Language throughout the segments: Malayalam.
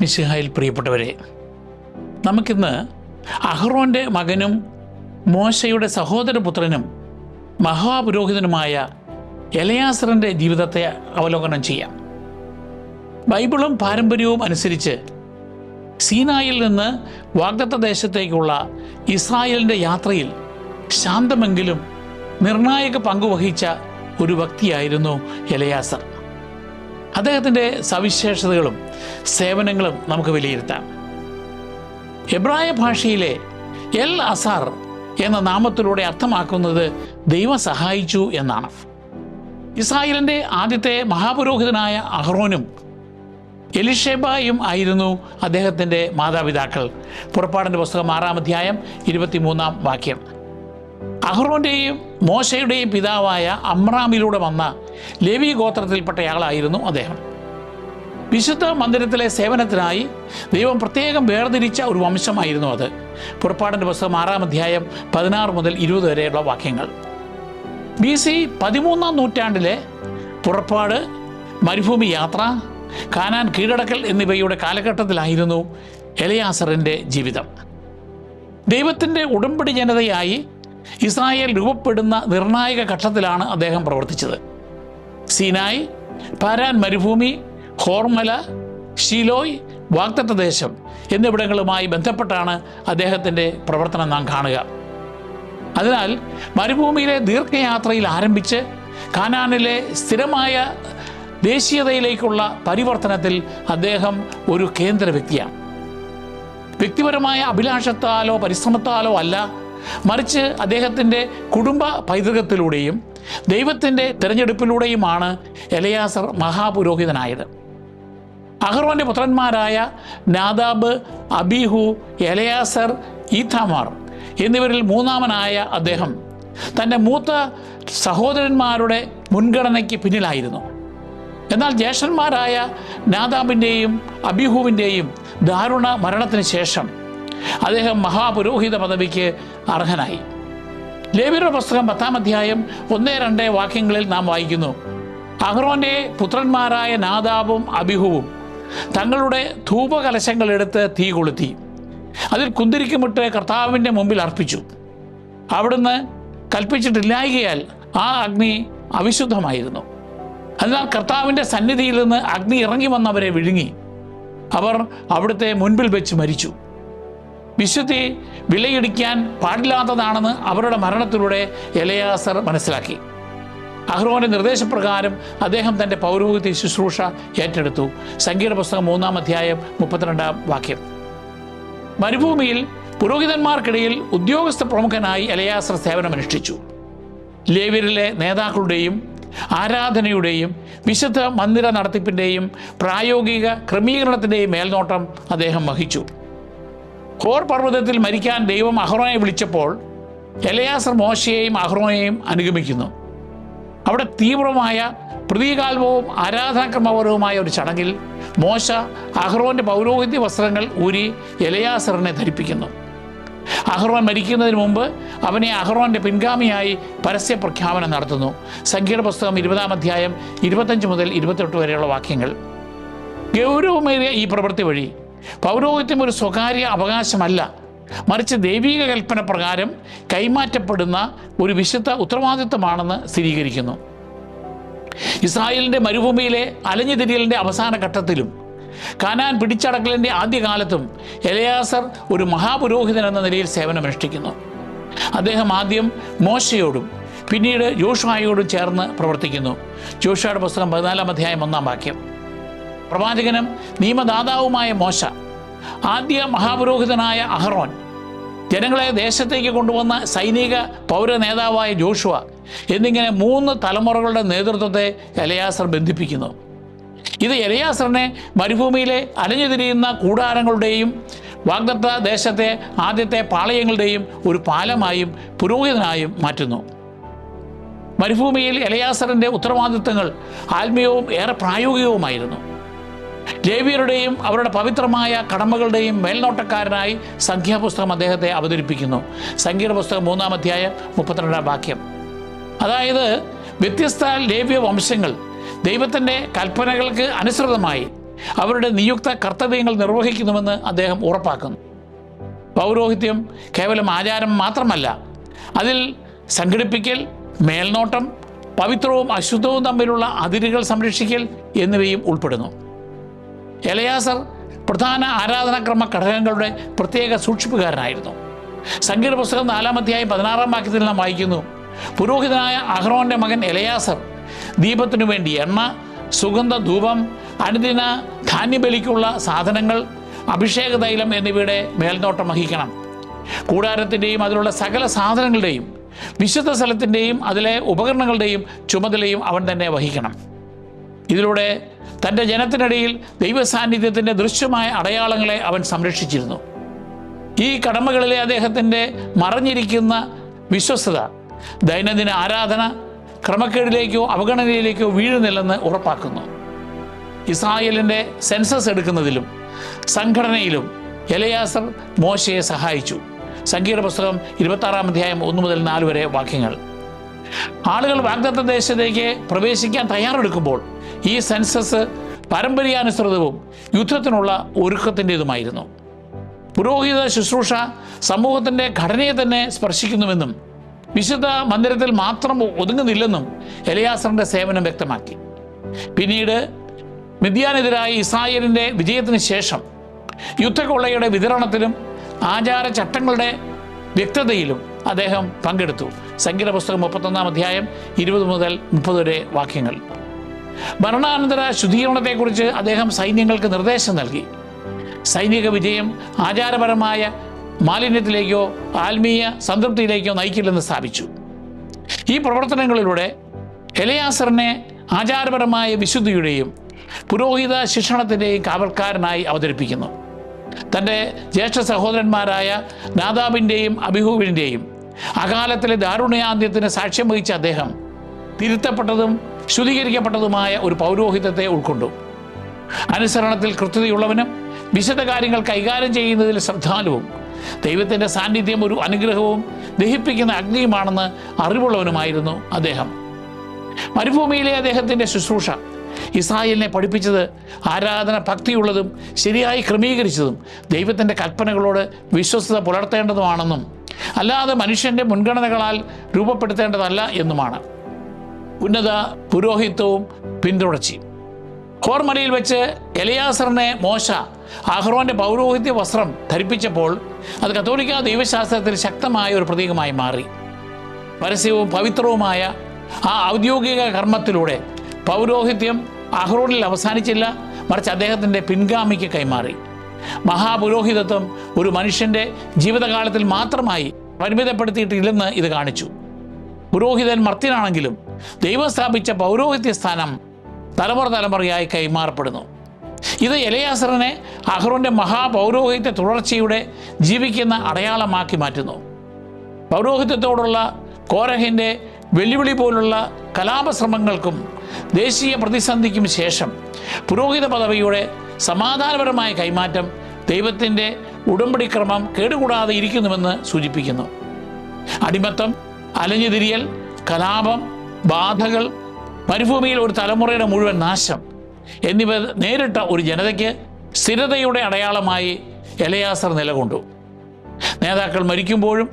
മിശിഹായിൽ പ്രിയപ്പെട്ടവരെ, നമുക്കിന്ന് അഹ്റോൻ്റെ മകനും മോശയുടെ സഹോദരപുത്രനും മഹാപുരോഹിതനുമായ എലയാസറിൻ്റെ ജീവിതത്തെ അവലോകനം ചെയ്യാം. ബൈബിളും പാരമ്പര്യവും അനുസരിച്ച് സീനായിൽ നിന്ന് വാഗ്ദത്ത ദേശത്തേക്കുള്ള ഇസ്രായേലിൻ്റെ യാത്രയിൽ ശാന്തമെങ്കിലും നിർണായക പങ്കുവഹിച്ച ഒരു വ്യക്തിയായിരുന്നു എലയാസർ. അദ്ദേഹത്തിൻ്റെ സവിശേഷതകളും സേവനങ്ങളും നമുക്ക് വിലയിരുത്താം. എബ്രായ ഭാഷയിലെ എൽ അസാർ എന്ന നാമത്തിലൂടെ അർത്ഥമാക്കുന്നത് ദൈവം സഹായിച്ചു എന്നാണ്. ഇസ്രായേലിൻ്റെ ആദ്യത്തെ മഹാപുരോഹിതനായ അഹ്റോനും എലിഷേബായും ആയിരുന്നു അദ്ദേഹത്തിൻ്റെ മാതാപിതാക്കൾ. പുറപ്പാടിൻ്റെ പുസ്തകം 6-ാം അധ്യായം 23-ാം വാക്യം. അഹ്റോൻ്റെയും മോശയുടെയും പിതാവായ അമ്രാമിലൂടെ വന്ന ലേവി ഗോത്രത്തിൽപ്പെട്ടയാളായിരുന്നു അദ്ദേഹം. വിശുദ്ധ മന്ദിരത്തിലെ സേവനത്തിനായി ദൈവം പ്രത്യേകം വേർതിരിച്ച ഒരു വംശമായിരുന്നു അത്. പുറപ്പാടിൻ്റെ പുസ്തകം 6-ാം അധ്യായം 16 മുതൽ 20 വരെയുള്ള വാക്യങ്ങൾ. BC 13-ാം നൂറ്റാണ്ടിലെ പുറപ്പാട്, മരുഭൂമി യാത്ര, കാനാൻ കീഴടക്കൽ എന്നിവയുടെ കാലഘട്ടത്തിലായിരുന്നു എലയാസറിൻ്റെ ജീവിതം. ദൈവത്തിൻ്റെ ഉടമ്പടി ജനതയായി ഇസ്രായേൽ രൂപപ്പെടുന്ന നിർണായക ഘട്ടത്തിലാണ് അദ്ദേഹം പ്രവർത്തിച്ചത്. സീനായ്, പാരാൻ മരുഭൂമി, ഹോർമല, ഷീലോയ്, വാഗ്ദത്ത ദേശം എന്നിവിടങ്ങളുമായി ബന്ധപ്പെട്ടാണ് അദ്ദേഹത്തിൻ്റെ പ്രവർത്തനം നാം കാണുക. അതിനാൽ മരുഭൂമിയിലെ ദീർഘയാത്രയിൽ ആരംഭിച്ച് കാനാനിലെ സ്ഥിരമായ ദേശീയതയിലേക്കുള്ള പരിവർത്തനത്തിൽ അദ്ദേഹം ഒരു കേന്ദ്ര വ്യക്തിയാണ്. വ്യക്തിപരമായ അഭിലാഷത്താലോ പരിശ്രമത്താലോ അല്ല, മറിച്ച് അദ്ദേഹത്തിൻ്റെ കുടുംബ പൈതൃകത്തിലൂടെയും ദൈവത്തിൻ്റെ തിരഞ്ഞെടുപ്പിലൂടെയുമാണ് എലയാസർ മഹാപുരോഹിതനായത്. അഹ്റോൻ്റെ പുത്രന്മാരായ നാദാബ്, അബീഹു, എലയാസർ, ഈഥാമാർ എന്നിവരിൽ മൂന്നാമനായ അദ്ദേഹം തൻ്റെ മൂത്ത സഹോദരന്മാരുടെ മുൻഗണനയ്ക്ക് പിന്നിലായിരുന്നു. എന്നാൽ ജ്യേഷ്ഠന്മാരായ നാദാബിൻ്റെയും അബീഹുവിൻ്റെയും ദാരുണ മരണത്തിന് ശേഷം അദ്ദേഹം മഹാപുരോഹിത പദവിക്ക് അർഹനായി. ലേവ്യരുടെ പുസ്തകം 10-ാം അധ്യായം 1-2 വാക്യങ്ങളിൽ നാം വായിക്കുന്നു: അഹ്റോൻ്റെ പുത്രന്മാരായ നാദാബും അബീഹുവും തങ്ങളുടെ ധൂപകലശങ്ങളെടുത്ത് തീ കൊളുത്തി അതിൽ കുന്തിരിക്കുമിട്ട് കർത്താവിൻ്റെ മുമ്പിൽ അർപ്പിച്ചു. അവിടുന്ന് കൽപ്പിച്ചിട്ടില്ലായകയാൽ ആ അഗ്നി അവിശുദ്ധമായിരുന്നു. അതിനാൽ കർത്താവിൻ്റെ സന്നിധിയിൽ നിന്ന് അഗ്നി ഇറങ്ങി വന്നവരെ വിഴുങ്ങി. അവർ അവിടുത്തെ മുൻപിൽ വെച്ച് മരിച്ചു. വിശുദ്ധി വിലയിടിക്കാൻ പാടില്ലാത്തതാണെന്ന് അവരുടെ മരണത്തിലൂടെ എലയാസർ മനസ്സിലാക്കി. അഹ്റോൻ്റെ നിർദ്ദേശപ്രകാരം അദ്ദേഹം തൻ്റെ പൗരോഹിത്യ ശുശ്രൂഷ ഏറ്റെടുത്തു. സംഖ്യയുടെ പുസ്തകം 3-ാം അധ്യായം 32-ാം വാക്യം. മരുഭൂമിയിൽ പുരോഹിതന്മാർക്കിടയിൽ ഉദ്യോഗസ്ഥ പ്രമുഖനായി എലയാസർ സേവനമനുഷ്ഠിച്ചു. ലേവ്യരിലെ നേതാക്കളുടെയും ആരാധനയുടെയും വിശുദ്ധ മന്ദിര നടത്തിപ്പിൻ്റെയും പ്രായോഗിക ക്രമീകരണത്തിൻ്റെയും മേൽനോട്ടം അദ്ദേഹം വഹിച്ചു. ഹോർ പർവ്വതത്തിൽ മരിക്കാൻ ദൈവം അഹ്റോനെ വിളിച്ചപ്പോൾ എലയാസർ മോശയെയും അഹ്റോനെയും അനുഗമിക്കുന്നു. അവിടെ തീവ്രമായ പ്രതീകാത്മകവും ആരാധനാക്രമപരവുമായ ഒരു ചടങ്ങിൽ മോശ അഹ്റോൻ്റെ പൗരോഹിത്യ വസ്ത്രങ്ങൾ ഊരി എലയാസറിനെ ധരിപ്പിക്കുന്നു. അഹ്റോൻ മരിക്കുന്നതിന് മുമ്പ് അവനെ അഹ്റോൻ്റെ പിൻഗാമിയായി പരസ്യ പ്രഖ്യാപനം നടത്തുന്നു. സംഖ്യയുടെ പുസ്തകം 20-ാം അധ്യായം 25 മുതൽ 28 വരെയുള്ള വാക്യങ്ങൾ. ഗൗരവമേറിയ ഈ പ്രവൃത്തി വഴി പൗരോഹിത്യം ഒരു സ്വകാര്യ അവകാശമല്ല, മറിച്ച് ദൈവിക കൽപ്പന പ്രകാരം കൈമാറ്റപ്പെടുന്ന ഒരു വിശുദ്ധ ഉത്തരവാദിത്വമാണെന്ന് സ്ഥിരീകരിക്കുന്നു. ഇസ്രായേലിൻ്റെ മരുഭൂമിയിലെ അലഞ്ഞുതിരിയലിൻ്റെ അവസാന ഘട്ടത്തിലും കാനാൻ പിടിച്ചടക്കലിൻ്റെ ആദ്യകാലത്തും എലയാസർ ഒരു മഹാപുരോഹിതൻ എന്ന നിലയിൽ സേവനമനുഷ്ഠിക്കുന്നു. അദ്ദേഹം ആദ്യം മോശയോടും പിന്നീട് യോശുവയോടും ചേർന്ന് പ്രവർത്തിക്കുന്നു. യോശുവയുടെ പുസ്തകം 14-ാം അധ്യായം 1-ാം വാക്യം. പ്രവാചകനും നിയമദാതാവുമായ മോശ, ആദ്യ മഹാപുരോഹിതനായ അഹ്റോൻ, ജനങ്ങളെ ദേശത്തേക്ക് കൊണ്ടുവന്ന സൈനിക പൗര നേതാവായ ജോഷുവ എന്നിങ്ങനെ 3 തലമുറകളുടെ നേതൃത്വത്തെ എലയാസർ ബന്ധിപ്പിക്കുന്നു. ഇത് എലയാസറിനെ മരുഭൂമിയിലെ അലഞ്ഞുതിരിയുന്ന കൂടാരങ്ങളുടെയും വാഗ്ദത്ത ദേശത്തെ ആദ്യത്തെ പാളയങ്ങളുടെയും ഒരു പാലമായും പുരോഹിതനായും മാറ്റുന്നു. മരുഭൂമിയിൽ എലയാസറിൻ്റെ ഉത്തരവാദിത്തങ്ങൾ ആത്മീയവും ഏറെ പ്രായോഗികവുമായിരുന്നു. ലേവ്യരുടെയും അവരുടെ പവിത്രമായ കടമകളുടെയും മേൽനോട്ടക്കാരനായി സംഖ്യാപുസ്തകം അദ്ദേഹത്തെ അവതരിപ്പിക്കുന്നു. സംഖ്യയുടെ പുസ്തകം 3-ാം അധ്യായം 32-ാം വാക്യം. അതായത് വ്യത്യസ്ത ലേവ്യ വംശങ്ങൾ ദൈവത്തിൻ്റെ കൽപ്പനകൾക്ക് അനുസൃതമായി അവരുടെ നിയുക്ത കർത്തവ്യങ്ങൾ നിർവഹിക്കുന്നുവെന്ന് അദ്ദേഹം ഉറപ്പാക്കുന്നു. പൗരോഹിത്യം കേവലം ആചാരം മാത്രമല്ല, അതിൽ സംഘടിപ്പിക്കൽ, മേൽനോട്ടം, പവിത്രവും അശുദ്ധവും തമ്മിലുള്ള അതിരുകൾ സംരക്ഷിക്കൽ എന്നിവയും ഉൾപ്പെടുന്നു. എലയാസർ പ്രധാന ആരാധനാക്രമ ഘടകങ്ങളുടെ പ്രത്യേക സൂക്ഷിപ്പുകാരനായിരുന്നു. സംഖ്യയുടെ പുസ്തകം 4-ാം അധ്യായം 16-ാം വാക്യത്തിൽ നാം വായിക്കുന്നു, പുരോഹിതനായ അഹ്റോന്റെ മകൻ എലയാസർ ദീപത്തിനു വേണ്ടി എണ്ണ, സുഗന്ധ ധൂപം, അനുദിന ധാന്യബലിക്കുള്ള സാധനങ്ങൾ, അഭിഷേക തൈലം എന്നിവയുടെ മേൽനോട്ടം വഹിക്കണം. കൂടാരത്തിൻ്റെയും അതിലുള്ള സകല സാധനങ്ങളുടെയും വിശുദ്ധ സ്ഥലത്തിൻ്റെയും അതിലെ ഉപകരണങ്ങളുടെയും ചുമതലയും അവൻ തന്നെ വഹിക്കണം. ഇതിലൂടെ തൻ്റെ ജനത്തിനിടയിൽ ദൈവസാന്നിധ്യത്തിൻ്റെ ദൃശ്യമായ അടയാളങ്ങളെ അവൻ സംരക്ഷിച്ചിരുന്നു. ഈ കടമകളിലെ അദ്ദേഹത്തിൻ്റെ മറഞ്ഞിരിക്കുന്ന വിശ്വസ്തത ദൈനംദിന ആരാധന ക്രമക്കേടിലേക്കോ അവഗണനയിലേക്കോ വീഴുന്നില്ലെന്ന് ഉറപ്പാക്കുന്നു. ഇസ്രായേലിൻ്റെ സെൻസസ് എടുക്കുന്നതിലും സംഘടനയിലും എലയാസർ മോശയെ സഹായിച്ചു. സംഖ്യയുടെ പുസ്തകം 26-ാം അധ്യായം 1 മുതൽ 4 വരെ വാക്യങ്ങൾ. ആളുകൾ വാഗ്ദത്ത ദേശത്തേക്ക് പ്രവേശിക്കാൻ തയ്യാറെടുക്കുമ്പോൾ ഈ സെൻസസ് പാരമ്പര്യാനുസൃതവും യുദ്ധത്തിനുള്ള ഒരുക്കത്തിൻ്റെതുമായിരുന്നു. പുരോഹിത ശുശ്രൂഷ സമൂഹത്തിൻ്റെ ഘടനയെ തന്നെ സ്പർശിക്കുന്നുവെന്നും വിശുദ്ധ മന്ദിരത്തിൽ മാത്രം ഒതുങ്ങുന്നില്ലെന്നും എലയാസറിൻ്റെ സേവനം വ്യക്തമാക്കി. പിന്നീട് മിദ്യാനെതിരായ ഇസ്രായേലിൻ്റെ വിജയത്തിന് ശേഷം യുദ്ധക്കൊള്ളയുടെ വിതരണത്തിലും ആചാരചട്ടങ്ങളുടെ വ്യക്തതയിലും അദ്ദേഹം പങ്കെടുത്തു. സംഖ്യയുടെ പുസ്തകം 31-ാം അധ്യായം 20 മുതൽ 30 വരെ വാക്യങ്ങൾ. മരണാനന്തര ശുദ്ധീകരണത്തെക്കുറിച്ച് അദ്ദേഹം സൈന്യങ്ങൾക്ക് നിർദ്ദേശം നൽകി. സൈനിക വിജയം ആചാരപരമായ മാലിന്യത്തിലേക്കോ ആത്മീയ സംതൃപ്തിയിലേക്കോ നയിക്കില്ലെന്ന് സ്ഥാപിച്ചു. ഈ പ്രവർത്തനങ്ങളിലൂടെ എലയാസറിനെ ആചാരപരമായ വിശുദ്ധിയുടെയും പുരോഹിത ശിക്ഷണത്തിൻ്റെയും കാവൽക്കാരനായി അവതരിപ്പിക്കുന്നു. തൻ്റെ ജ്യേഷ്ഠ സഹോദരന്മാരായ നാദാബിൻ്റെയും അബിഹൂവിൻ്റെയും അകാലത്തിലെ ദാരുണ്യാന്ത്യത്തിന് സാക്ഷ്യം വഹിച്ച അദ്ദേഹം തിരുത്തപ്പെട്ടതും ശുദ്ധീകരിക്കപ്പെട്ടതുമായ ഒരു പൗരോഹിത്യത്തെ ഉൾക്കൊണ്ടു. അനുസരണത്തിൽ കൃത്യതയുള്ളവനും വിശുദ്ധ കാര്യങ്ങൾ കൈകാര്യം ചെയ്യുന്നതിൽ ശ്രദ്ധാലുവും ദൈവത്തിൻ്റെ സാന്നിധ്യം ഒരു അനുഗ്രഹവും ദഹിപ്പിക്കുന്ന അഗ്നിയുമാണെന്ന് അറിവുള്ളവനുമായിരുന്നു അദ്ദേഹം. മരുഭൂമിയിലെ അദ്ദേഹത്തിൻ്റെ ശുശ്രൂഷ ഇസ്രായേലിനെ പഠിപ്പിച്ചത് ആരാധന ഭക്തിയുള്ളതും ശരിയായി ക്രമീകരിച്ചതും ദൈവത്തിൻ്റെ കൽപ്പനകളോട് വിശ്വസ്തത പുലർത്തേണ്ടതുമാണെന്നും അല്ലാതെ മനുഷ്യൻ്റെ മുൻഗണനകളാൽ രൂപപ്പെടുത്തേണ്ടതല്ല എന്നുമാണ്. ഉന്നത പുരോഹിത്വവും പിന്തുടർച്ചയും. ഹോർമലയിൽ വെച്ച് എലയാസറിനെ മോശ അഹ്റോന്റെ പൗരോഹിത്യ വസ്ത്രം ധരിപ്പിച്ചപ്പോൾ അത് കത്തോലിക്ക ദൈവശാസ്ത്രത്തിൽ ശക്തമായ ഒരു പ്രതീകമായി മാറി. പരസ്യവും പവിത്രവുമായ ആ ഔദ്യോഗിക കർമ്മത്തിലൂടെ പൗരോഹിത്യം അഹ്റോനിൽ അവസാനിച്ചില്ല, മറിച്ച് അദ്ദേഹത്തിൻ്റെ പിൻഗാമിക്ക് കൈമാറി. മഹാപുരോഹിതത്വം ഒരു മനുഷ്യൻ്റെ ജീവിതകാലത്തിൽ മാത്രമായി പരിമിതപ്പെടുത്തിയിട്ടില്ലെന്ന് ഇത് കാണിച്ചു. പുരോഹിതൻ മർത്യനാണെങ്കിലും ദൈവം സ്ഥാപിച്ച പൗരോഹിത്യ സ്ഥാനം തലമുറയായി കൈമാറപ്പെടുന്നു. ഇത് എലയാസറിനെ അഹ്റോന്റെ മഹാപൗരോഹിത്യ തുടർച്ചയുടെ ജീവിക്കുന്ന അടയാളമാക്കി മാറ്റുന്നു. പൗരോഹിത്യത്തോടുള്ള കോരഹിൻ്റെ വെല്ലുവിളി പോലുള്ള കലാപശ്രമങ്ങൾക്കും ദേശീയ പ്രതിസന്ധിക്കും ശേഷം പുരോഹിത പദവിയുടെ സമാധാനപരമായ കൈമാറ്റം ദൈവത്തിൻ്റെ ഉടമ്പടിക്രമം കേടുകൂടാതെ ഇരിക്കുന്നുവെന്ന് സൂചിപ്പിക്കുന്നു. അടിമത്തം, അലഞ്ഞുതിരിയൽ, കലാപം, ബാധകൾ, മരുഭൂമിയിൽ ഒരു തലമുറയുടെ മുഴുവൻ നാശം എന്നിവ നേരിട്ട ഒരു ജനതയ്ക്ക് സ്ഥിരതയുടെ അടയാളമായി എലയാസർ നിലകൊണ്ടു. നേതാക്കൾ മരിക്കുമ്പോഴും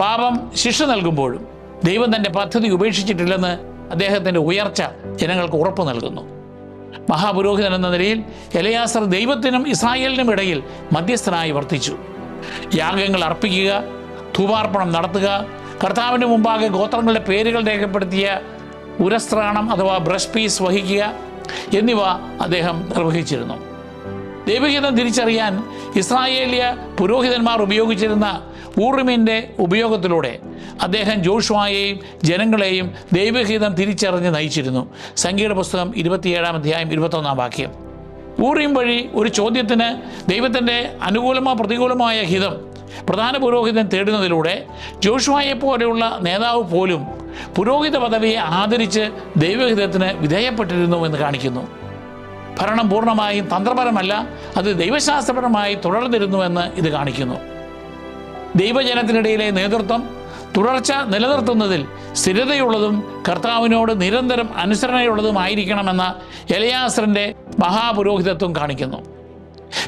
പാപം ശിക്ഷ നൽകുമ്പോഴും ദൈവം തൻ്റെ പദ്ധതി ഉപേക്ഷിച്ചിട്ടില്ലെന്ന് അദ്ദേഹത്തിൻ്റെ ഉയർച്ച ജനങ്ങൾക്ക് ഉറപ്പു നൽകുന്നു. മഹാപുരോഹിതൻ എന്ന നിലയിൽ എലയാസർ ദൈവത്തിനും ഇസ്രായേലിനും ഇടയിൽ മധ്യസ്ഥനായി വർത്തിച്ചു. യാഗങ്ങൾ അർപ്പിക്കുക, ധൂപാർപ്പണം നടത്തുക, കർത്താവിൻ്റെ മുമ്പാകെ ഗോത്രങ്ങളുടെ പേരുകൾ രേഖപ്പെടുത്തിയ ഉരസ്ത്രാണം അഥവാ ബ്രഷ് പീസ് വഹിക്കുക എന്നിവ അദ്ദേഹം നിർവഹിച്ചിരുന്നു. ദൈവഹിതം തിരിച്ചറിയാൻ ഇസ്രായേലിയ പുരോഹിതന്മാർ ഉപയോഗിച്ചിരുന്ന ഊറിമിൻ്റെ ഉപയോഗത്തിലൂടെ അദ്ദേഹം ജോഷുവയെയും ജനങ്ങളെയും ദൈവഹിതം തിരിച്ചറിഞ്ഞ് നയിച്ചിരുന്നു. സംഖ്യയുടെ പുസ്തകം 27-ാം അധ്യായം 21-ാം വാക്യം. ഊറിം വഴി ഒരു ചോദ്യത്തിന് ദൈവത്തിൻ്റെ അനുകൂലമോ പ്രതികൂലമായ ഹിതം പ്രധാന പുരോഹിതൻ തേടുന്നതിലൂടെ ജോഷുവയെ പോലെയുള്ള നേതാവ് പോലും പുരോഹിത പദവിയെ ആദരിച്ച് ദൈവഹിതത്തിന് വിധേയപ്പെട്ടിരുന്നു എന്ന് കാണിക്കുന്നു. ഭരണം പൂർണ്ണമായും തന്ത്രപരമല്ല, അത് ദൈവശാസ്ത്രപരമായി തുടർന്നിരുന്നുവെന്ന് ഇത് കാണിക്കുന്നു. ദൈവജനത്തിനിടയിലെ നേതൃത്വം തുടർച്ച നിലനിർത്തുന്നതിൽ സ്ഥിരതയുള്ളതും കർത്താവിനോട് നിരന്തരം അനുസരണയുള്ളതുമായിരിക്കണമെന്ന എലയാസറിൻ്റെ മഹാപുരോഹിതത്വം കാണിക്കുന്നു.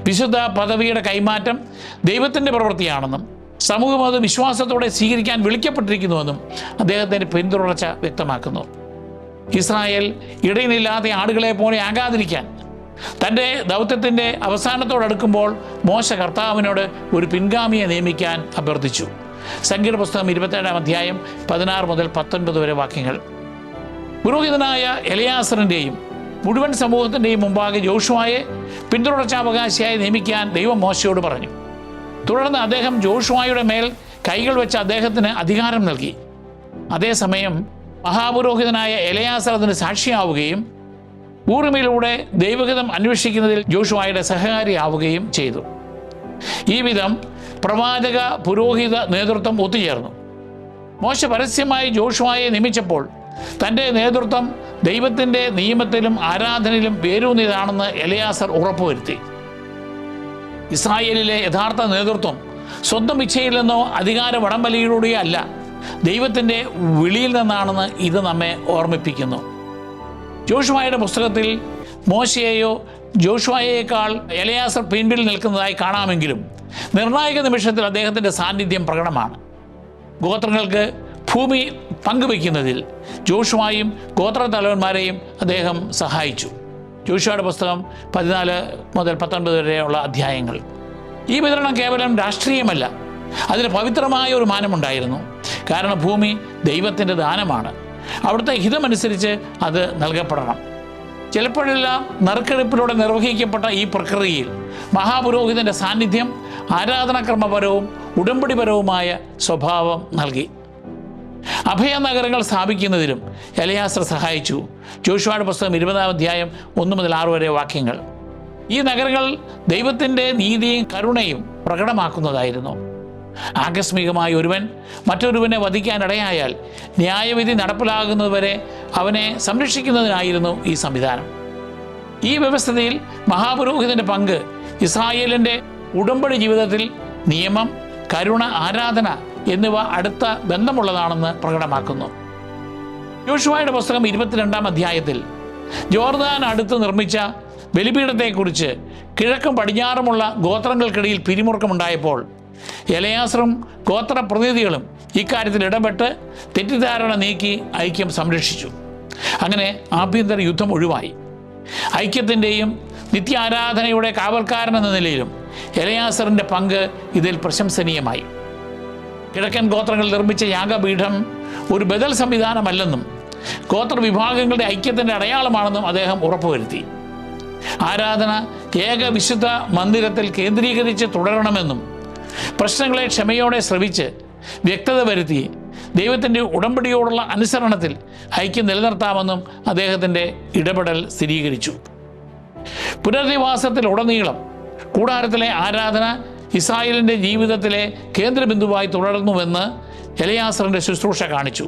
വിശുദ്ധ പദവിയുടെ കൈമാറ്റം ദൈവത്തിൻ്റെ പ്രവൃത്തിയാണെന്നും സമൂഹം അത് വിശ്വാസത്തോടെ സ്വീകരിക്കാൻ വിളിക്കപ്പെട്ടിരിക്കുന്നുവെന്നും അദ്ദേഹത്തിൻ്റെ പിന്തുടർച്ച വ്യക്തമാക്കുന്നു. ഇസ്രായേൽ ഇടയിലില്ലാത്ത ആടുകളെ പോലെ ആകാതിരിക്കാൻ തൻ്റെ ദൗത്യത്തിൻ്റെ അവസാനത്തോടടുക്കുമ്പോൾ മോശ കർത്താവിനോട് ഒരു പിൻഗാമിയെ നിയമിക്കാൻ അഭ്യർത്ഥിച്ചു. സംഖ്യയുടെ പുസ്തകം 27-ാം അധ്യായം 16 മുതൽ 19 വരെ വാക്യങ്ങൾ. പുരോഹിതനായ എലയാസറിൻ്റെയും മുഴുവൻ സമൂഹത്തിൻ്റെയും മുമ്പാകെ ജോഷുവയെ പിന്തുടർച്ചാവകാശിയായി നിയമിക്കാൻ ദൈവം മോശയോട് പറഞ്ഞു. തുടർന്ന് അദ്ദേഹം ജോഷുവയുടെ മേൽ കൈകൾ വെച്ച് അദ്ദേഹത്തിന് അധികാരം നൽകി. അതേസമയം മഹാപുരോഹിതനായ എലയാസർ അതിന് സാക്ഷിയാവുകയും ഊറിമിലൂടെ ദൈവഹിതം അന്വേഷിക്കുന്നതിൽ ജോഷുവയുടെ സഹകാരിയാവുകയും ചെയ്തു. ഈ വിധം പ്രവാചക പുരോഹിത നേതൃത്വം ഒത്തുചേർന്നു. മോശ പരസ്യമായി ജോഷുവയെ നിയമിച്ചപ്പോൾ തൻ്റെ നേതൃത്വം ദൈവത്തിൻ്റെ നിയമത്തിലും ആരാധനയിലും വേരൂന്നിയതാണെന്ന് എലയാസർ ഉറപ്പുവരുത്തി. ഇസ്രായേലിലെ യഥാർത്ഥ നേതൃത്വം സ്വന്തം ഇച്ഛയിൽ നിന്നോ അധികാര വടംവലിയിലൂടെയോ അല്ല, ദൈവത്തിൻ്റെ വിളിയിൽ നിന്നാണെന്ന് ഇത് നമ്മെ ഓർമ്മിപ്പിക്കുന്നു. ജോഷുവയുടെ പുസ്തകത്തിൽ മോശയെയോ ജോഷുവയേക്കാൾ എലയാസർ പിൻപിൽ നിൽക്കുന്നതായി കാണാമെങ്കിലും നിർണായക നിമിഷത്തിൽ അദ്ദേഹത്തിൻ്റെ സാന്നിധ്യം പ്രകടമാണ്. ഗോത്രങ്ങൾക്ക് ഭൂമി പങ്കുവയ്ക്കുന്നതിൽ ജോഷുവയും ഗോത്രത്തലവന്മാരെയും അദ്ദേഹം സഹായിച്ചു. ജോഷുവയുടെ പുസ്തകം 14 മുതൽ 19 വരെയുള്ള അധ്യായങ്ങൾ. ഈ വിതരണം കേവലം രാഷ്ട്രീയമല്ല, അതിന് പവിത്രമായ ഒരു മാനമുണ്ടായിരുന്നു. കാരണം ഭൂമി ദൈവത്തിൻ്റെ ദാനമാണ്. അവിടുത്തെ ഹിതമനുസരിച്ച് അത് നൽകപ്പെടണം. ചിലപ്പോഴെല്ലാം നറുക്കെടുപ്പിലൂടെ നിർവഹിക്കപ്പെട്ട ഈ പ്രക്രിയയിൽ മഹാപുരോഹിതൻ്റെ സാന്നിധ്യം ആരാധനാക്രമപരവും ഉടമ്പടിപരവുമായ സ്വഭാവം നൽകി. അഭയനഗരങ്ങൾ സ്ഥാപിക്കുന്നതിലും എലയാസർ സഹായിച്ചു. ജോഷുവയുടെ പുസ്തകം 20-ാം അധ്യായം 1 മുതൽ 6 വരെ വാക്യങ്ങൾ. ഈ നഗരങ്ങൾ ദൈവത്തിൻ്റെ നീതിയും കരുണയും പ്രകടമാക്കുന്നതായിരുന്നു. ആകസ്മികമായി ഒരുവൻ മറ്റൊരുവനെ വധിക്കാനിടയായാൽ ന്യായവിധി നടപ്പിലാകുന്നതുവരെ അവനെ സംരക്ഷിക്കുന്നതിനായിരുന്നു ഈ സംവിധാനം. ഈ വ്യവസ്ഥയിൽ മഹാപുരോഹിതൻ്റെ പങ്ക് ഇസ്രായേലിൻ്റെ ഉടമ്പടി ജീവിതത്തിൽ നിയമം, കരുണ, ആരാധന എന്നിവ അടുത്ത ബന്ധമുള്ളതാണെന്ന് പ്രകടമാക്കുന്നു. യോശുവയുടെ പുസ്തകം 22-ാം അധ്യായത്തിൽ ജോർദാൻ അടുത്ത് നിർമ്മിച്ച ബലിപീഠത്തെക്കുറിച്ച് കിഴക്കും പടിഞ്ഞാറുമുള്ള ഗോത്രങ്ങൾക്കിടയിൽ പിരിമുറുക്കമുണ്ടായപ്പോൾ എലയാസറും ഗോത്ര പ്രതിനിധികളും ഇക്കാര്യത്തിൽ ഇടപെട്ട് തെറ്റിദ്ധാരണ നീക്കി ഐക്യം സംരക്ഷിച്ചു. അങ്ങനെ ആഭ്യന്തര യുദ്ധം ഒഴിവായി. ഐക്യത്തിൻ്റെയും നിത്യാരാധനയുടെ കാവൽക്കാരൻ എന്ന നിലയിലും എലയാസറിൻ്റെ പങ്ക് ഇതിൽ പ്രശംസനീയമായി. കിഴക്കൻ ഗോത്രങ്ങൾ നിർമ്മിച്ച യാഗപീഠം ഒരു ബദൽ സംവിധാനമല്ലെന്നും ഗോത്രവിഭാഗങ്ങളുടെ ഐക്യത്തിൻ്റെ അടയാളമാണെന്നും അദ്ദേഹം ഉറപ്പുവരുത്തി. ആരാധന ഏക വിശുദ്ധ മന്ദിരത്തിൽ കേന്ദ്രീകരിച്ച് തുടരണമെന്നും പ്രശ്നങ്ങളെ ക്ഷമയോടെ ശ്രവിച്ച് വ്യക്തത വരുത്തി ദൈവത്തിൻ്റെ ഉടമ്പടിയോടുള്ള അനുസരണത്തിൽ ഐക്യം നിലനിർത്താമെന്നും അദ്ദേഹത്തിൻ്റെ ഇടപെടൽ സ്ഥിരീകരിച്ചു. പുനരധിവാസത്തിലുടനീളം കൂടാരത്തിലെ ആരാധന ഇസ്രായേലിൻ്റെ ജീവിതത്തിലെ കേന്ദ്രബിന്ദുവായി തുടർന്നുവെന്ന് എലയാസറിൻ്റെ ശുശ്രൂഷ കാണിച്ചു.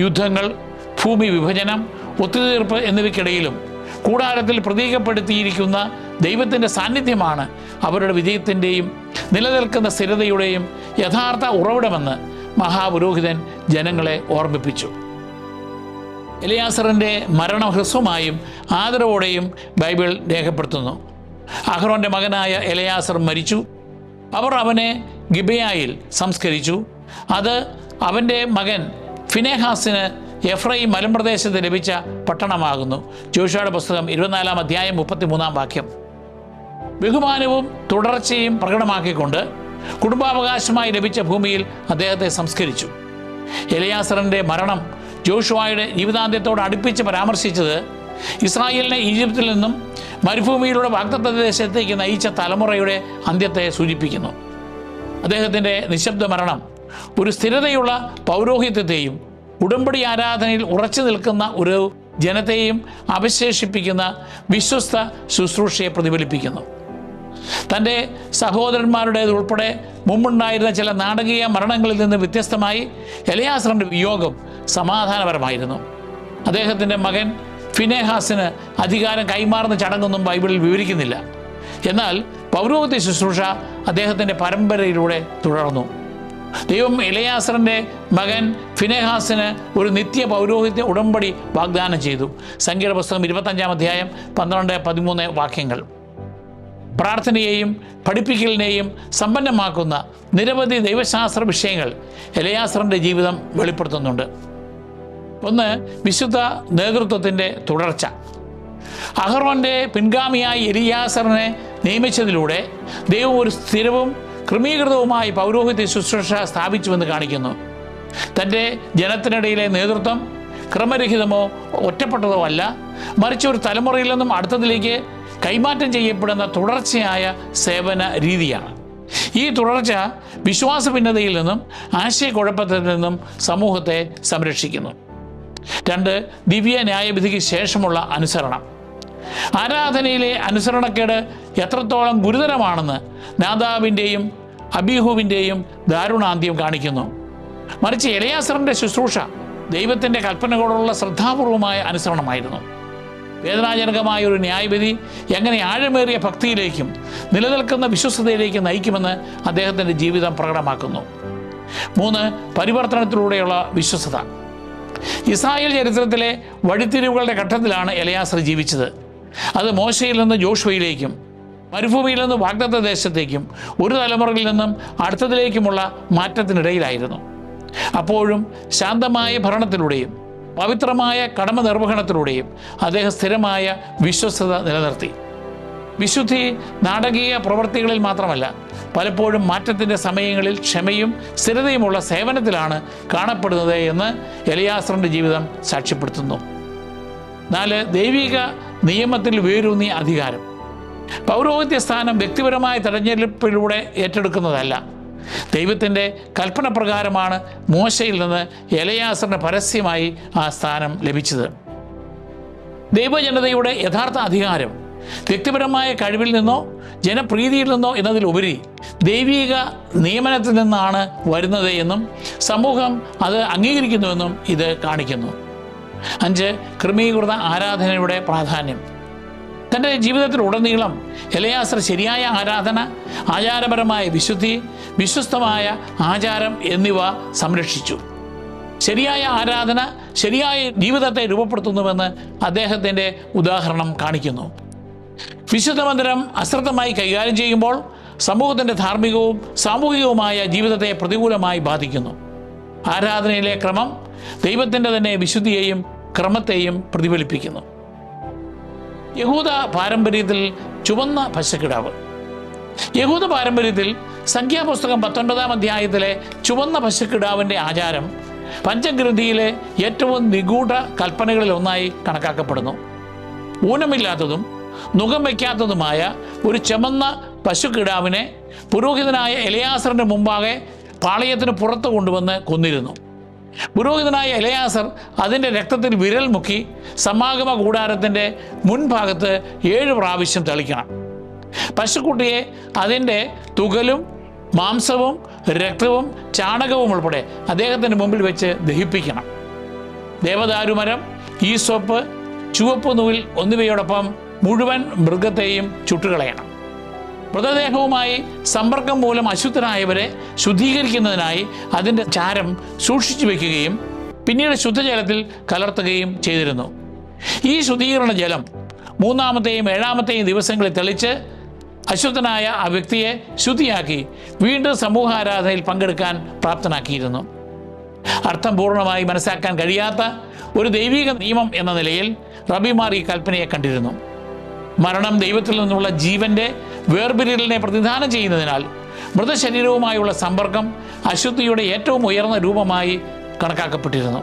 യുദ്ധങ്ങൾ, ഭൂമി വിഭജനം, ഒത്തുതീർപ്പ് എന്നിവയ്ക്കിടയിലും കൂടാരത്തിൽ പ്രതീകപ്പെടുത്തിയിരിക്കുന്ന ദൈവത്തിൻ്റെ സാന്നിധ്യമാണ് അവരുടെ വിജയത്തിൻ്റെയും നിലനിൽക്കുന്ന സ്ഥിരതയുടെയും യഥാർത്ഥ ഉറവിടമെന്ന് മഹാപുരോഹിതൻ ജനങ്ങളെ ഓർമ്മിപ്പിച്ചു. എലയാസറിൻ്റെ മരണം ഹ്രസ്വമായും ആദരവോടെയും ബൈബിൾ രേഖപ്പെടുത്തുന്നു. അഹ്റോൻ്റെ മകനായ എലയാസർ മരിച്ചു. അവർ അവനെ ഗിബെയായിൽ സംസ്കരിച്ചു. അത് അവൻ്റെ മകൻ ഫിനെഹാസിന് എഫ്രൈം മലമ്പ്രദേശത്ത് ലഭിച്ച പട്ടണമാകുന്നു. ജോഷുവയുടെ പുസ്തകം 24-ാം അധ്യായം 33-ാം വാക്യം. ബഹുമാനവും തുടർച്ചയും പ്രകടമാക്കിക്കൊണ്ട് കുടുംബാവകാശമായി ലഭിച്ച ഭൂമിയിൽ അദ്ദേഹത്തെ സംസ്കരിച്ചു. എലയാസറിൻ്റെ മരണം ജോഷുവയുടെ ജീവിതാന്ത്യത്തോട് അടുപ്പിച്ച് പരാമർശിച്ചത് ഇസ്രായേലിനെ ഈജിപ്തിൽ നിന്നും മരുഭൂമിയിലൂടെ വാഗ്ദത്ത ദേശത്തേക്ക് നയിച്ച തലമുറയുടെ അന്ത്യത്തെ സൂചിപ്പിക്കുന്നു. അദ്ദേഹത്തിൻ്റെ നിശബ്ദ മരണം ഒരു സ്ഥിരതയുള്ള പൗരോഹിത്യത്തെയും ഉടമ്പടി ആരാധനയിൽ ഉറച്ചു നിൽക്കുന്ന ഒരു ജനത്തെയും അവശേഷിപ്പിക്കുന്ന വിശ്വസ്ത ശുശ്രൂഷയെ പ്രതിഫലിപ്പിക്കുന്നു. തൻ്റെ സഹോദരന്മാരുടേതുൾപ്പെടെ മുമ്പുണ്ടായിരുന്ന ചില നാടകീയ മരണങ്ങളിൽ നിന്ന് വ്യത്യസ്തമായി എലയാസറിൻ്റെ വിയോഗം സമാധാനപരമായിരുന്നു. അദ്ദേഹത്തിൻ്റെ മകൻ ഫിനെഹാസിന് അധികാരം കൈമാറുന്ന ചടങ്ങൊന്നും ബൈബിളിൽ വിവരിക്കുന്നില്ല. എന്നാൽ പൗരോഹിത്യ ശുശ്രൂഷ അദ്ദേഹത്തിൻ്റെ പരമ്പരയിലൂടെ തുടർന്നു. ദൈവം എലെയാസറിൻ്റെ മകൻ ഫിനെഹാസിന് ഒരു നിത്യ പൗരോഹിത്യ ഉടമ്പടി വാഗ്ദാനം ചെയ്തു. സംഖ്യയുടെ പുസ്തകം 25-ാം അധ്യായം 12-13 വാക്യങ്ങൾ. പ്രാർത്ഥനയെയും പഠിപ്പിക്കലിനെയും സമ്പന്നമാക്കുന്ന നിരവധി ദൈവശാസ്ത്ര വിഷയങ്ങൾ എലെയാസറിൻ്റെ ജീവിതം വെളിപ്പെടുത്തുന്നുണ്ട്. ഒന്ന്, വിശുദ്ധ നേതൃത്വത്തിൻ്റെ തുടർച്ച. അഹറോൻ്റെ പിൻഗാമിയായി എലിയാസറിനെ നിയമിച്ചതിലൂടെ ദൈവം ഒരു സ്ഥിരവും ക്രമീകൃതവുമായി പൗരോഹിത്യ ശുശ്രൂഷ സ്ഥാപിച്ചുവെന്ന് കാണിക്കുന്നു. തൻ്റെ ജനത്തിനിടയിലെ നേതൃത്വം ക്രമരഹിതമോ ഒറ്റപ്പെട്ടതോ അല്ല, മറിച്ച് ഒരു തലമുറയിൽ നിന്നും അടുത്തതിലേക്ക് കൈമാറ്റം ചെയ്യപ്പെടുന്ന തുടർച്ചയായ സേവന രീതിയാണ്. ഈ തുടർച്ച വിശ്വാസ ഭിന്നതയിൽ നിന്നും ആശയക്കുഴപ്പത്തിൽ നിന്നും സമൂഹത്തെ സംരക്ഷിക്കുന്നു. 2, ദിവ്യ ന്യായവിധിക്ക് ശേഷമുള്ള അനുസരണം. ആരാധനയിലെ അനുസരണക്കേട് എത്രത്തോളം ഗുരുതരമാണെന്ന് നാദാബിൻ്റെയും അബീഹുവിൻ്റെയും ദാരുണാന്ത്യം കാണിക്കുന്നു. മറിച്ച് എലെയാസറിൻ്റെ ശുശ്രൂഷ ദൈവത്തിൻ്റെ കൽപ്പനകളോടുള്ള ശ്രദ്ധാപൂർവമായ അനുസരണമായിരുന്നു. വേദനാജനകമായ ഒരു ന്യായവിധി എങ്ങനെ ആഴമേറിയ ഭക്തിയിലേക്കും നിലനിൽക്കുന്ന വിശ്വസ്തതയിലേക്കും നയിക്കുമെന്ന് അദ്ദേഹത്തിൻ്റെ ജീവിതം പ്രകടമാക്കുന്നു. 3, പരിവർത്തനത്തിലൂടെയുള്ള വിശ്വസ്തത. ഇസ്രായേൽ ചരിത്രത്തിലെ വഴിത്തിരിവുകളുടെ ഘട്ടത്തിലാണ് എലെയാസർ ജീവിച്ചത്. അത് മോശയിൽ നിന്ന് ജോഷുവയിലേക്കും മരുഭൂമിയിൽ നിന്ന് വാഗ്ദത്ത ദേശത്തേക്കും ഒരു തലമുറയിൽ നിന്നും അടുത്തതിലേക്കുമുള്ള മാറ്റത്തിനിടയിലായിരുന്നു. അപ്പോഴും ശാന്തമായ ഭരണത്തിലൂടെയും പവിത്രമായ കടമ നിർവഹണത്തിലൂടെയും അദ്ദേഹം സ്ഥിരമായ വിശ്വസ്തത നിലനിർത്തി. വിശുദ്ധി നാടകീയ പ്രവൃത്തികളിൽ മാത്രമല്ല, പലപ്പോഴും മാറ്റത്തിൻ്റെ സമയങ്ങളിൽ ക്ഷമയും സ്ഥിരതയുമുള്ള സേവനത്തിലാണ് കാണപ്പെടുന്നത് എന്ന് എലെയാസറിൻ്റെ ജീവിതം സാക്ഷ്യപ്പെടുത്തുന്നു. 4, ദൈവിക നിയമത്തിൽ വേരൂന്നിയ അധികാരം. പൗരോഹിത്യ സ്ഥാനം വ്യക്തിപരമായ തെരഞ്ഞെടുപ്പിലൂടെ ഏറ്റെടുക്കുന്നതല്ല. ദൈവത്തിൻ്റെ കൽപ്പന പ്രകാരമാണ് മോശയിൽ നിന്ന് എലെയാസറിന് പരസ്യമായി ആ സ്ഥാനം ലഭിച്ചത്. ദൈവജനതയുടെ യഥാർത്ഥ അധികാരം വ്യക്തിപരമായ കഴിവിൽ നിന്നോ ജനപ്രീതിയിൽ നിന്നോ എന്നതിലുപരി ദൈവിക നിയമനത്തിൽ നിന്നാണ് വരുന്നത് എന്നും സമൂഹം അത് അംഗീകരിക്കുന്നുവെന്നും ഇത് കാണിക്കുന്നു. 5, ക്രമീകൃത ആരാധനയുടെ പ്രാധാന്യം. തൻ്റെ ജീവിതത്തിലുടനീളം എലെയാസർ ശരിയായ ആരാധന, ആചാരപരമായ വിശുദ്ധി, വിശ്വസ്തമായ ആചാരം എന്നിവ സംരക്ഷിച്ചു. ശരിയായ ആരാധന ശരിയായ ജീവിതത്തെ രൂപപ്പെടുത്തുന്നുവെന്ന് അദ്ദേഹത്തിൻ്റെ ഉദാഹരണം കാണിക്കുന്നു. വിശുദ്ധ മന്ദിരം അശ്രദ്ധമായി കൈകാര്യം ചെയ്യുമ്പോൾ സമൂഹത്തിൻ്റെ ധാർമ്മികവും സാമൂഹികവുമായ ജീവിതത്തെ പ്രതികൂലമായി ബാധിക്കുന്നു. ആരാധനയിലെ ക്രമം ദൈവത്തിൻ്റെ തന്നെ വിശുദ്ധിയെയും ക്രമത്തെയും പ്രതിഫലിപ്പിക്കുന്നു. യഹൂദ പാരമ്പര്യത്തിൽ ചുവന്ന പശക്കിടാവ്. യഹൂദ പാരമ്പര്യത്തിൽ സംഖ്യാപുസ്തകം 19-ാം അധ്യായത്തിലെ ചുവന്ന പശക്കിടാവിൻ്റെ ആചാരം പഞ്ചഗ്രന്ഥിയിലെ ഏറ്റവും നിഗൂഢ കൽപ്പനകളിൽ ഒന്നായി കണക്കാക്കപ്പെടുന്നു. ഊനമില്ലാത്തതും നുകം വയ്ക്കാത്തതുമായ ഒരു ചുമന്ന പശുക്കിടാവിനെ പുരോഹിതനായ എലെയാസറിൻ്റെ മുമ്പാകെ പാളയത്തിന് പുറത്ത് കൊണ്ടുവന്ന് കൊന്നിരുന്നു. പുരോഹിതനായ എലെയാസർ അതിൻ്റെ രക്തത്തിൽ വിരൽ മുക്കി സമാഗമ കൂടാരത്തിൻ്റെ മുൻഭാഗത്ത് 7 പ്രാവശ്യം തളിക്കണം. പശുക്കുട്ടിയെ അതിൻ്റെ തുകലും മാംസവും രക്തവും ചാണകവും ഉൾപ്പെടെ അദ്ദേഹത്തിൻ്റെ മുമ്പിൽ വെച്ച് ദഹിപ്പിക്കണം. ദേവദാരുമരം, ഈസോപ്പ്, ചുവപ്പ് നൂൽ എന്നിവയോടൊപ്പം മുഴുവൻ മൃഗത്തെയും ചുട്ടുകളയണം. മൃതദേഹവുമായി സമ്പർക്കം മൂലം അശുദ്ധരായവരെ ശുദ്ധീകരിക്കുന്നതിനായി അതിൻ്റെ ചാരം സൂക്ഷിച്ചു വയ്ക്കുകയും പിന്നീട് ശുദ്ധജലത്തിൽ കലർത്തുകയും ചെയ്തിരുന്നു. ഈ ശുദ്ധീകരണ ജലം 3-ാമത്തെയും 7-ാമത്തെയും ദിവസങ്ങളിൽ തെളിച്ച് അശുദ്ധനായ ആ വ്യക്തിയെ ശുദ്ധിയാക്കി വീണ്ടും സമൂഹാരാധനയിൽ പങ്കെടുക്കാൻ പ്രാപ്തനാക്കിയിരുന്നു. അർത്ഥം പൂർണ്ണമായി മനസ്സിലാക്കാൻ കഴിയാത്ത ഒരു ദൈവിക നിയമം എന്ന നിലയിൽ റബിമാർ ഈ കൽപ്പനയെ കണ്ടിരുന്നു. മരണം ദൈവത്തിൽ നിന്നുള്ള ജീവൻ്റെ വേർപിരിയലിനെ പ്രതിദാനം ചെയ്യുന്നതിനാൽ മൃതശരീരവുമായുള്ള സമ്പർക്കം അശുദ്ധിയുടെ ഏറ്റവും ഉയർന്ന രൂപമായി കണക്കാക്കപ്പെട്ടിരുന്നു.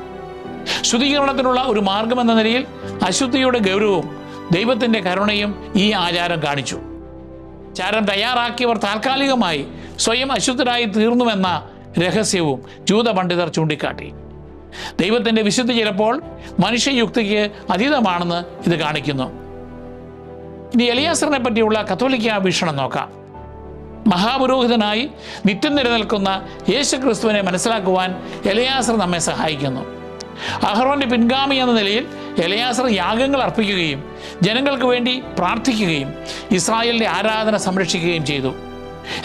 ശുദ്ധീകരണത്തിനുള്ള ഒരു മാർഗമെന്ന നിലയിൽ അശുദ്ധിയുടെ ഗൗരവവും ദൈവത്തിൻ്റെ കരുണയും ഈ ആചാരം കാണിച്ചു. ചാരം തയ്യാറാക്കിയവർ താൽക്കാലികമായി സ്വയം അശുദ്ധരായി തീർന്നുവെന്ന രഹസ്യവും ജൂത പണ്ഡിതർ ചൂണ്ടിക്കാട്ടി. ദൈവത്തിൻ്റെ വിശുദ്ധി ചിലപ്പോൾ മനുഷ്യയുക്തിക്ക് അതീതമാണെന്ന് ഇത് കാണിക്കുന്നു. ഇനി എലിയാസറിനെ പറ്റിയുള്ള കത്തോലിക്ക വീക്ഷണം നോക്കാം. മഹാപുരോഹിതനായി നിത്യം നിലനിൽക്കുന്ന യേശുക്രിസ്തുവിനെ മനസ്സിലാക്കുവാൻ എലിയാസർ നമ്മെ സഹായിക്കുന്നു. അഹറോന്റെ പിൻഗാമി എന്ന നിലയിൽ എലിയാസർ യാഗങ്ങൾ അർപ്പിക്കുകയും ജനങ്ങൾക്ക് വേണ്ടി പ്രാർത്ഥിക്കുകയും ഇസ്രായേലിൻ്റെ ആരാധന സംരക്ഷിക്കുകയും ചെയ്തു.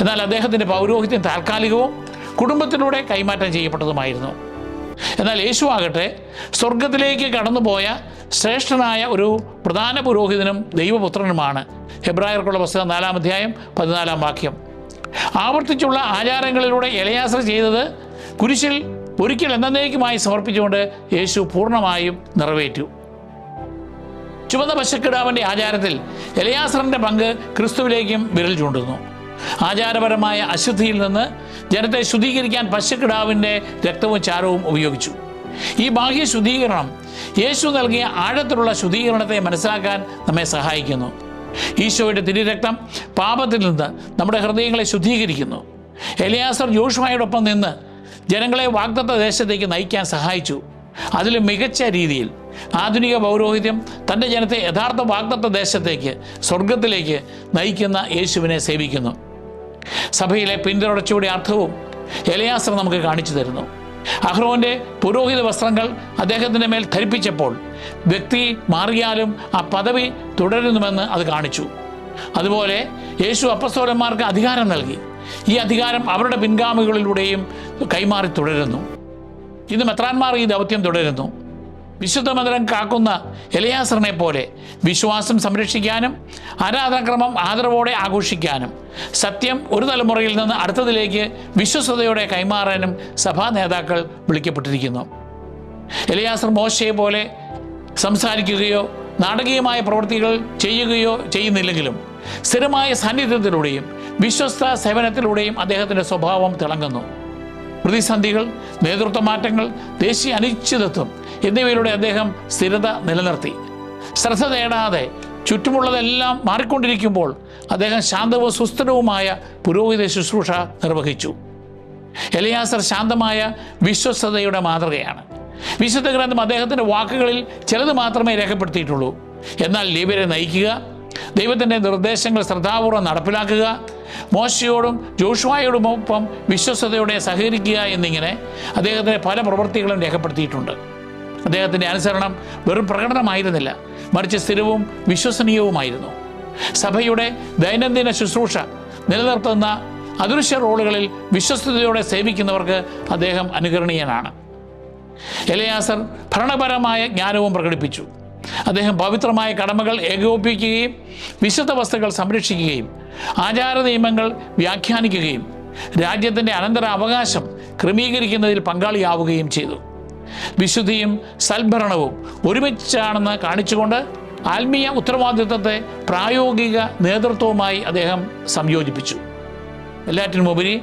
എന്നാൽ അദ്ദേഹത്തിൻ്റെ പൗരോഹിത്യം താൽക്കാലികവും കുടുംബത്തിലൂടെ കൈമാറ്റം ചെയ്യപ്പെട്ടതുമായിരുന്നു. എന്നാൽ യേശു ആകട്ടെ സ്വർഗത്തിലേക്ക് കടന്നുപോയ ശ്രേഷ്ഠനായ ഒരു പ്രധാന പുരോഹിതനും ദൈവപുത്രനുമാണ്. ഹെബ്രായർക്കുള്ള പുസ്തകം 4-ാം അധ്യായം 14-ാം വാക്യം. ആവർത്തിച്ചുള്ള ആചാരങ്ങളിലൂടെ എലയാസർ ചെയ്തത് കുരിശിൽ ഒരിക്കൽ എന്നേക്കുമായി സമർപ്പിച്ചുകൊണ്ട് യേശു പൂർണ്ണമായും നിറവേറ്റു. ചുവന്ന പശുക്കിടാവിൻ്റെ ആചാരത്തിൽ എലയാസറിൻ്റെ പങ്ക് ക്രിസ്തുവിലേക്കും വിരൽ ചൂണ്ടുന്നു. ആചാരപരമായ അശുദ്ധിയിൽ നിന്ന് ജനത്തെ ശുദ്ധീകരിക്കാൻ പശുക്കിടാവിൻ്റെ രക്തവും ചാരവും ഉപയോഗിച്ചു. ഈ ബാഹ്യ ശുദ്ധീകരണം യേശു നൽകിയ ആഴത്തിലുള്ള ശുദ്ധീകരണത്തെ മനസ്സിലാക്കാൻ നമ്മെ സഹായിക്കുന്നു. ഈശോയുടെ തിരുരക്തം പാപത്തിൽ നിന്ന് നമ്മുടെ ഹൃദയങ്ങളെ ശുദ്ധീകരിക്കുന്നു. എലയാസർ യോശുവയോടൊപ്പം നിന്ന് ജനങ്ങളെ വാഗ്ദത്ത ദേശത്തേക്ക് നയിക്കാൻ സഹായിച്ചു. അതിലും മികച്ച രീതിയിൽ ആധുനിക പൗരോഹിത്യം തൻ്റെ ജനത്തെ യഥാർത്ഥ വാഗ്ദത്ത ദേശത്തേക്ക്, സ്വർഗത്തിലേക്ക് നയിക്കുന്ന യേശുവിനെ സേവിക്കുന്നു. സഭയിലെ പിന്തുടർച്ചയുടെ അർത്ഥവും എലയാസർ നമുക്ക് കാണിച്ചു തരുന്നു. അഹ്റോന്റെ പുരോഹിത വസ്ത്രങ്ങൾ അദ്ദേഹത്തിൻ്റെ മേൽ ധരിപ്പിച്ചപ്പോൾ വ്യക്തി മാറിയാലും ആ പദവി തുടരുന്നുവെന്ന് അത് കാണിച്ചു. അതുപോലെ യേശു അപ്പസ്തോലന്മാർക്ക് അധികാരം നൽകി. ഈ അധികാരം അവരുടെ പിൻഗാമികളിലൂടെയും കൈമാറി തുടരുന്നു. ഇന്ന് മെത്രാന്മാർ ഈ ദൗത്യം തുടരുന്നു. വിശുദ്ധ മന്ദിരം കാക്കുന്ന എലയാസറിനെ പോലെ വിശ്വാസം സംരക്ഷിക്കാനും ആരാധനാക്രമം ആദരവോടെ ആഘോഷിക്കാനും സത്യം ഒരു തലമുറയിൽ നിന്ന് അടുത്തതിലേക്ക് വിശ്വസ്തയോടെ കൈമാറാനും സഭാ നേതാക്കൾ വിളിക്കപ്പെട്ടിരിക്കുന്നു. എലയാസർ മോശയെ പോലെ സംസാരിക്കുകയോ നാടകീയമായ പ്രവൃത്തികൾ ചെയ്യുകയോ ചെയ്യുന്നില്ലെങ്കിലും സ്ഥിരമായ സാന്നിധ്യത്തിലൂടെയും വിശ്വസ്ത സേവനത്തിലൂടെയും അദ്ദേഹത്തിൻ്റെ സ്വഭാവം തിളങ്ങുന്നു. പ്രതിസന്ധികൾ, നേതൃത്വ മാറ്റങ്ങൾ, ദേശീയ അനിശ്ചിതത്വം എന്നിവയിലൂടെ അദ്ദേഹം സ്ഥിരത നിലനിർത്തി. ശ്രദ്ധ തേടാതെ ചുറ്റുമുള്ളതെല്ലാം മാറിക്കൊണ്ടിരിക്കുമ്പോൾ അദ്ദേഹം ശാന്തവും സുസ്ഥിരവുമായ പുരോഹിത ശുശ്രൂഷ നിർവഹിച്ചു. എലയാസർ ശാന്തമായ വിശ്വസ്തതയുടെ മാതൃകയാണ്. വിശുദ്ധ ഗ്രന്ഥം അദ്ദേഹത്തിൻ്റെ വാക്കുകളിൽ ചിലത് മാത്രമേ രേഖപ്പെടുത്തിയിട്ടുള്ളൂ. എന്നാൽ ലേവ്യരെ നയിക്കുക, ദൈവത്തിൻ്റെ നിർദ്ദേശങ്ങൾ ശ്രദ്ധാപൂർവ്വം നടപ്പിലാക്കുക, മോശയോടും ജോഷുവായോടുമൊപ്പം വിശ്വസ്തയോടെ സഹകരിക്കുക എന്നിങ്ങനെ അദ്ദേഹത്തിൻ്റെ പല പ്രവൃത്തികളും രേഖപ്പെടുത്തിയിട്ടുണ്ട്. അദ്ദേഹത്തിൻ്റെ അനുസരണം വെറും പ്രകടനമായിരുന്നില്ല, മറിച്ച് സ്ഥിരവും വിശ്വസനീയവുമായിരുന്നു. സഭയുടെ ദൈനംദിന ശുശ്രൂഷ നിലനിർത്തുന്ന അദൃശ്യ റോളുകളിൽ വിശ്വസ്തയോടെ സേവിക്കുന്നവർക്ക് അദ്ദേഹം അനുകരണീയനാണ്. എലയാസർ ഭരണപരമായ ജ്ഞാനവും പ്രകടിപ്പിച്ചു. അദ്ദേഹം പവിത്രമായ കടമകൾ ഏകോപിപ്പിക്കുകയും വിശുദ്ധ വസ്തുക്കൾ സംരക്ഷിക്കുകയും ആചാര നിയമങ്ങൾ വ്യാഖ്യാനിക്കുകയും രാജ്യത്തിൻ്റെ അനന്തര അവകാശം ക്രമീകരിക്കുന്നതിൽ പങ്കാളിയാവുകയും ചെയ്തു. വിശുദ്ധിയും സൽഭരണവും ഒരുമിച്ചാണെന്ന് കാണിച്ചുകൊണ്ട് ആത്മീയ ഉത്തരവാദിത്വത്തെ പ്രായോഗിക നേതൃത്വവുമായി അദ്ദേഹം സംയോജിപ്പിച്ചു. എല്ലാറ്റിനുമുപരി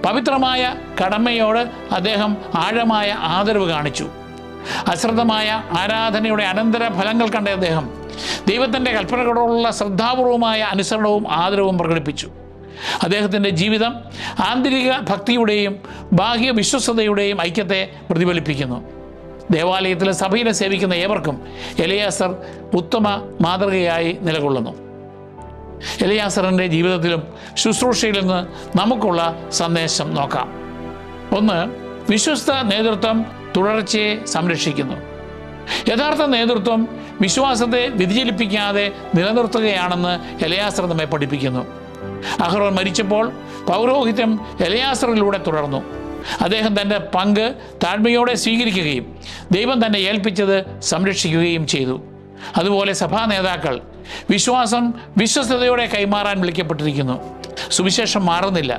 പവിത്രമായ കടമയോട് അദ്ദേഹം ആഴമായ ആദരവ് കാണിച്ചു. അശ്രദ്ധമായ ആരാധനയുടെ അനന്തര ഫലങ്ങൾ കണ്ട അദ്ദേഹം ദൈവത്തിൻ്റെ കൽപ്പനകളോടുള്ള ശ്രദ്ധാപൂർവമായ അനുസരണവും ആദരവും പ്രകടിപ്പിച്ചു. അദ്ദേഹത്തിൻ്റെ ജീവിതം ആന്തരിക ഭക്തിയുടെയും ബാഹ്യ വിശ്വസ്തയുടെയും ഐക്യത്തെ പ്രതിഫലിപ്പിക്കുന്നു. ദേവാലയത്തിലെ സഭയിലെ സേവിക്കുന്ന ഏവർക്കും എലയാസർ ഉത്തമ മാതൃകയായി നിലകൊള്ളുന്നു. എലയാസറിൻ്റെ ജീവിതത്തിലും ശുശ്രൂഷയിൽ നിന്ന് നമുക്കുള്ള സന്ദേശം നോക്കാം. 1. വിശ്വസ്ത നേതൃത്വം തുടർച്ചയെ സംരക്ഷിക്കുന്നു. യഥാർത്ഥ നേതൃത്വം വിശ്വാസത്തെ വ്യതിചലിപ്പിക്കാതെ നിലനിർത്തുകയാണെന്ന് എലയാസർ നമ്മെ പഠിപ്പിക്കുന്നു. അഹ്റോൻ മരിച്ചപ്പോൾ പൗരോഹിത്യം എലയാസറിലൂടെ തുടർന്നു. അദ്ദേഹം തൻ്റെ പങ്ക് താഴ്മയോടെ സ്വീകരിക്കുകയും ദൈവം തന്നെ ഏൽപ്പിച്ചത് സംരക്ഷിക്കുകയും ചെയ്തു. അതുപോലെ സഭാ നേതാക്കൾ വിശ്വാസം വിശ്വസ്തയോടെ കൈമാറാൻ വിളിക്കപ്പെട്ടിരിക്കുന്നു. സുവിശേഷം മാറുന്നില്ല,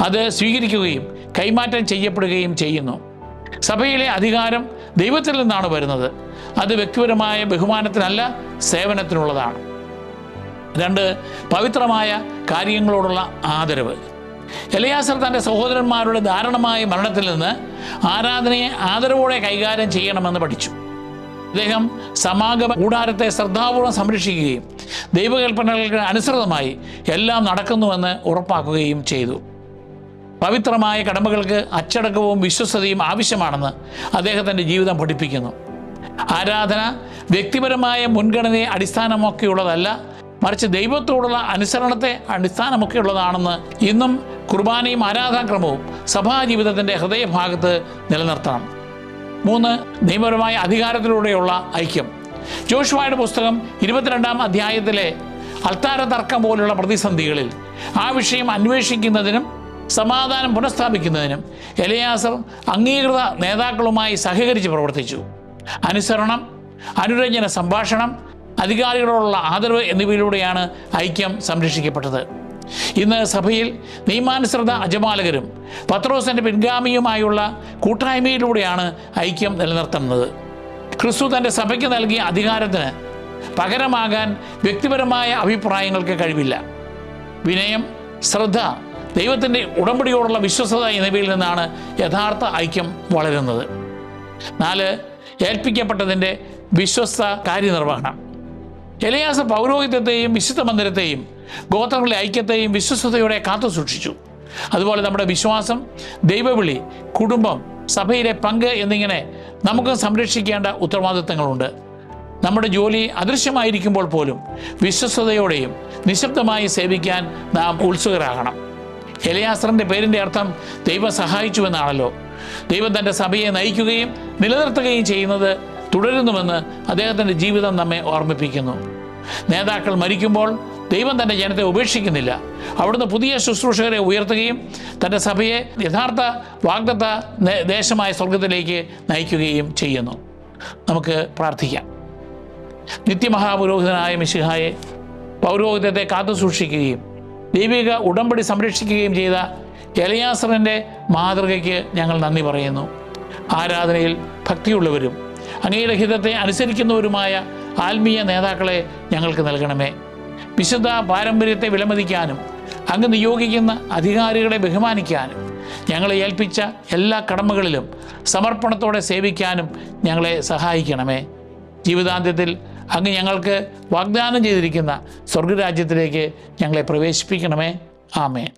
അത് സ്വീകരിക്കുകയും കൈമാറ്റം ചെയ്യപ്പെടുകയും ചെയ്യുന്നു. സഭയിലെ അധികാരം ദൈവത്തിൽ നിന്നാണ് വരുന്നത്. അത് വ്യക്തിപരമായ ബഹുമാനത്തിനല്ല, സേവനത്തിനുള്ളതാണ്. 2. പവിത്രമായ കാര്യങ്ങളോടുള്ള ആദരവ്. എലയാസർ തൻ്റെ സഹോദരന്മാരുടെ ദാരുണമായ മരണത്തിൽ നിന്ന് ആരാധനയെ ആദരവോടെ കൈകാര്യം ചെയ്യണമെന്ന് പഠിച്ചു. അദ്ദേഹം സമാഗമ കൂടാരത്തെ ശ്രദ്ധാപൂർവ്വം സംരക്ഷിക്കുകയും ദൈവകൽപ്പനകൾക്ക് അനുസൃതമായി എല്ലാം നടക്കുന്നുവെന്ന് ഉറപ്പാക്കുകയും ചെയ്തു. പവിത്രമായ കടമകൾക്ക് അച്ചടക്കവും വിശ്വസ്തതയും ആവശ്യമാണെന്ന് അദ്ദേഹത്തിൻ്റെ ജീവിതം പഠിപ്പിക്കുന്നു. ആരാധന വ്യക്തിപരമായ മുൻഗണനയെ അടിസ്ഥാനമൊക്കെയുള്ളതല്ല, മറിച്ച് ദൈവത്തോടുള്ള അനുസരണത്തെ അടിസ്ഥാനമൊക്കെയുള്ളതാണെന്ന് ഇന്നും കുർബാനയും ആരാധനാക്രമവും സഭാജീവിതത്തിൻ്റെ ഹൃദയഭാഗത്ത് നിലനിർത്തണം. 3. നിയമപരമായ അധികാരത്തിലൂടെയുള്ള ഐക്യം. ജോഷുവയുടെ പുസ്തകം 22-ാം അധ്യായത്തിലെ അൾത്താര തർക്കം പോലുള്ള പ്രതിസന്ധികളിൽ ആ വിഷയം അന്വേഷിക്കുന്നതിനും സമാധാനം പുനഃസ്ഥാപിക്കുന്നതിനും എലയാസർ അംഗീകൃത നേതാക്കളുമായി സഹകരിച്ച് പ്രവർത്തിച്ചു. അനുസരണം, അനുരഞ്ജന സംഭാഷണം, അധികാരികളോടുള്ള ആദരവ് എന്നിവയിലൂടെയാണ് ഐക്യം സംരക്ഷിക്കപ്പെട്ടത്. ഇന്ന് സഭയിൽ നിയമാനുസൃത അജപാലകരും പത്രോസിൻ്റെ പിൻഗാമിയുമായുള്ള കൂട്ടായ്മയിലൂടെയാണ് ഐക്യം നിലനിർത്തുന്നത്. ക്രിസ്തു തൻ്റെ സഭയ്ക്ക് നൽകിയ അധികാരത്തിന് പകരമാകാൻ വ്യക്തിപരമായ അഭിപ്രായങ്ങൾക്ക് കഴിവില്ല. വിനയം, ശ്രദ്ധ, ദൈവത്തിൻ്റെ ഉടമ്പടിയോടുള്ള വിശ്വസ്തത എന്നിവയിൽ നിന്നാണ് യഥാർത്ഥ ഐക്യം വളരുന്നത്. 4. ഏൽപ്പിക്കപ്പെട്ടതിൻ്റെ വിശ്വസ്ത കാര്യനിർവഹണം. എലയാസർ പൗരോഹിത്യത്തെയും വിശുദ്ധ മന്ദിരത്തെയും ഗോത്രങ്ങളിലെ ഐക്യത്തെയും വിശ്വസ്തയോടെ കാത്തു സൂക്ഷിച്ചു. അതുപോലെ നമ്മുടെ വിശ്വാസം, ദൈവവിളി, കുടുംബം, സഭയിലെ പങ്ക് എന്നിങ്ങനെ നമുക്ക് സംരക്ഷിക്കേണ്ട ഉത്തരവാദിത്തങ്ങളുണ്ട്. നമ്മുടെ ജോലി അദൃശ്യമായിരിക്കുമ്പോൾ പോലും വിശ്വസ്തയോടെയും നിശബ്ദമായി സേവിക്കാൻ നാം ഉത്സുകരാകണം. എലയാസറിൻ്റെ പേരിൻ്റെ അർത്ഥം ദൈവം സഹായിച്ചുവെന്നാണല്ലോ. ദൈവം തൻ്റെ സഭയെ നയിക്കുകയും നിലനിർത്തുകയും ചെയ്യുന്നത് തുടരുന്നുവെന്ന് അദ്ദേഹത്തിൻ്റെ ജീവിതം നമ്മെ ഓർമ്മിപ്പിക്കുന്നു. നേതാക്കൾ മരിക്കുമ്പോൾ ദൈവം തൻ്റെ ജനത്തെ ഉപേക്ഷിക്കുന്നില്ല. അവിടുന്ന് പുതിയ ശുശ്രൂഷകരെ ഉയർത്തുകയും തൻ്റെ സഭയെ യഥാർത്ഥ വാഗ്ദത്ത ദേശമായ സ്വർഗത്തിലേക്ക് നയിക്കുകയും ചെയ്യുന്നു. നമുക്ക് പ്രാർത്ഥിക്കാം. നിത്യമഹാപുരോഹിതനായ മിശിഹായെ, പൗരോഹിത്യത്തെ കാത്തു സൂക്ഷിക്കുകയും ദൈവിക ഉടമ്പടി സംരക്ഷിക്കുകയും ചെയ്ത എലയാസറിൻ്റെ മാതൃകയ്ക്ക് ഞങ്ങൾ നന്ദി പറയുന്നു. ആരാധനയിൽ ഭക്തിയുള്ളവരും അങ്ങയുടെ ഹിതത്തെ അനുസരിക്കുന്നവരുമായ ആത്മീയ നേതാക്കളെ ഞങ്ങൾക്ക് നൽകണമേ. വിശുദ്ധ പാരമ്പര്യത്തെ വിലമതിക്കാനും അങ്ങ് നിയോഗിക്കുന്ന അധികാരികളെ ബഹുമാനിക്കാനും ഞങ്ങളെ ഏൽപ്പിച്ച എല്ലാ കടമകളിലും സമർപ്പണത്തോടെ സേവിക്കാനും ഞങ്ങളെ സഹായിക്കണമേ. ജീവിതാന്ത്യത്തിൽ അങ്ങ് ഞങ്ങൾക്ക് വാഗ്ദാനം ചെയ്തിരിക്കുന്ന സ്വർഗരാജ്യത്തിലേക്ക് ഞങ്ങളെ പ്രവേശിപ്പിക്കണമേ. ആമേൻ.